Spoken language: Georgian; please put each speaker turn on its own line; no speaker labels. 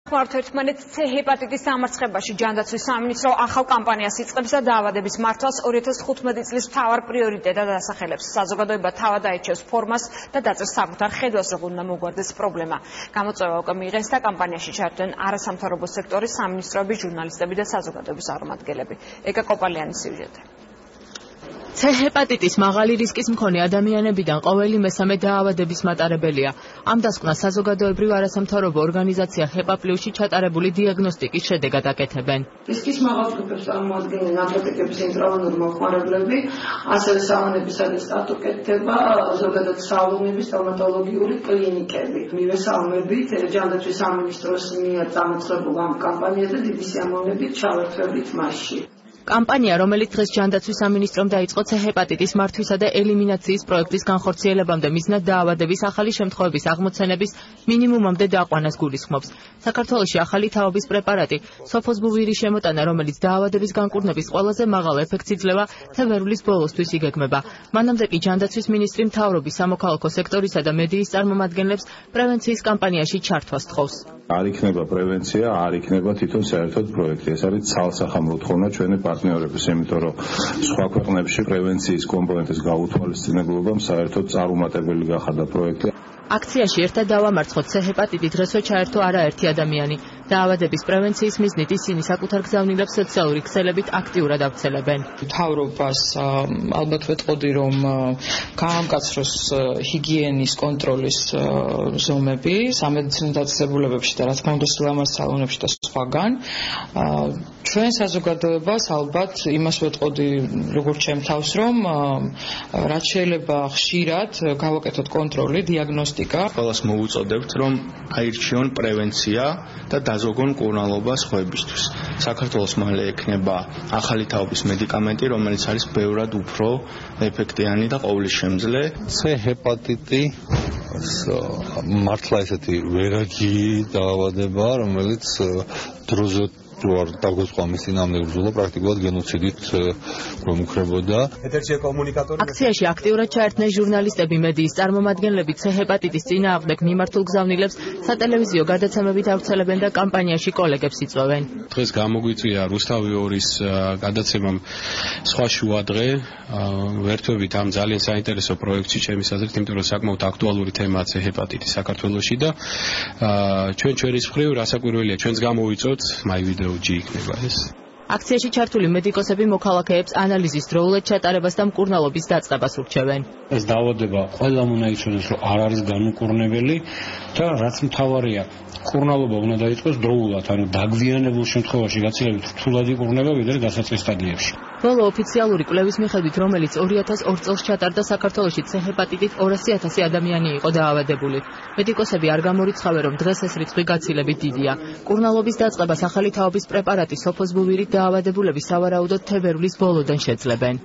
ერთმანეთს C ჰეპატიტის დამარცხებაში ჯანდაცვის სამინისტრო ახალ კამპანიას იწყებს და დაავადების მართვას 2015 წლის მთავარ პრიორიტეტად ასახელებს. საზოგადოება თავად აირჩევს ფორმას და დაწერს საკუთარ ხედვას, როგორ უნდა მოგვარდეს პრობლემა. გამოწვევა უკვე მიიღეს და კამპანიაში ჩართვენ არასამთავრობო სექტორის სამინისტროები, ჟურნალისტები და საზოგადოების წარმომადგენლები. ეკა კოპალიანის სიუჟეტი. C ჰეპატიტის მაღალი რისკის მქონე ადამიანებიდან ყოველი მესამე დაავადების მატარებელია. ამ დასკვნას საზოგადოებრივ არასამთავრობო ორგანიზაცია HEPA+-ში ჩატარებული დიაგნოსტიკის შედეგად აკეთებენ.
რისკის მაღალ ჯგუფებს წარმოადგენენ ნარკოტიკების ინტრავენური მომხმარებლები, ასევე სავანების ატესტატო კეთდება, ზოგადად სალონების სტომატოლოგიური კლინიკები. მივესალმებით ჯანდაცვის სამინისტროს მიერ წამოწყებულ ამ კამპანიაზე დიდი სიამოვნებით ჩავერთვებით მასში.
კამპანია, რომელიც დღეს ჯანდაცვის სამინისტრომ დაიწყო C ჰეპატიტის მართვისა და ელიმინაციის პროექტის განხორციელებამდე მიზნად დაავადების ახალი შემთხვევების აღმოცენების მინიმუმამდე დაყვანას გულისხმობს. საქართველოში ახალი თაობის პრეპარატი სოფოსბუვირის შემოტანა, რომელიც დაავადების განკურნების ყველაზე მაღალ ეფექტს იძლევა, თებერვლის ბოლოსთვის იგეგმება. მანამდე კი ჯანდაცვის მინისტრი მთავრობის სამოქალაქო სექტორისა და მედიის წარმომადგენლებს პრევენციის კამპანიაში ჩართვას თხოვს.
არ იქნება პრევენცია, არ იქნება თვითონ საერთოდ პროექტი. ეს არის ცალსახამრო თხოვნა ჩვენი პარტნიორების, იმიტომ რომ სხვა ქვეყნებში პრევენციის კომპონენტის გაუთვალისწინებლობამ საერთოდ წარუმატებელი გახადა პროექტი.
აქციაში ერთად დავამარცხოთ C ჰეპატიტით დღესვე ჩაერთო არაერთი ადამიანი. დაავადების პრევენციის მიზნით ისინი საკუთარ გზავნილებს სოციალური ქსელებით აქტიურად ავრცელებენ.
მთავრობას ალბათ ვეტყოდი, რომ გაამკაცროს ჰიგიენის კონტროლის ზომები სამედიცინო დაწესებულებებში და რა თქმა უნდა სილამაზ სალონებში და სხვაგან. ჩვენ საზოგადოებას ალბათ იმას ვეტყოდი, როგორც ჩემ თავს, რომ რაც შეიძლება ხშირად გავაკეთოთ კონტროლი, დიაგნოსტიკა.
ყველას მოვუწოდებთ, რომ აირჩიონ პრევენცია და დაზოგონ მკურნალობა სხვებისთვის. საქართველოს მალე ექნება ახალი თაობის მედიკამენტი, რომელიც არის ბევრად უფრო ეფექტიანი და ყოვლისშემძლე.
C ჰეპატიტი მართლა ესეთი ვერაგი დაავადება, რომელიც დროზე არ დაგვეწყო ამის წინააღმდეგ ბრძოლა, პრაქტიკულად გენოციდით გვემუქრებოდა.
აქციაში აქტიურად ჩაერთნენ ჟურნალისტები, მედიის წარმომადგენლები C ჰეპატიტის წინააღმდეგ მიმართულ გზავნილებს სატელევიზიო გადაცემებით ავრცელებენ და კამპანიაში კოლეგებს იწვევენ.
დღეს გამოგვიწვია რუსთავი 2-ის გადაცემამ სხვა შუადღე ვერთვებით ამ ძალიან საინტერესო პროექტში ჩემის აზრით, იმიტომ რომ საკმაოდ აქტუალური თემაა C ჰეპატიტი საქართველოში და ჩვენი მხრივ რასაკვირველია, ჩვენს გამოვიწოთ მაივიდეო იქნება ეს.
აქციაში ჩართული მედიკოსები მოქალაქეებს ანალიზის დროულად ჩატარებას და მკურნალობის დაწყებას ურჩევენ.
ეს დაავადება ყველამ უნდა იცოდეს, რომ არ არის განმკურნებელი და რაც მთავარია, მკურნალობა უნდა დაიწყოს დროულად, ანუ დაგვიანებულ შემთხვევაში გაცილებით რთულად იკურნება, ვიდრე დასაწყის სტადიებში.
ბოლო ოფიციალური კვლევის მიხედვით, რომელიც 2002 წელს ჩატარდა, საქართველოში C ჰეპატიტით 200,000 ადამიანი იყო დაავადებული. მედიკოსები არ გამორიცხავენ, რომ დღეს ეს რიცხვი გაცილებით დიდია. მკურნალობის დაწყებას ახალი თაობის პრეპარატი სოფოსბუვირით დაავადებულები სავარაუდოდ თებერვლის ბოლოდან შეძლებენ.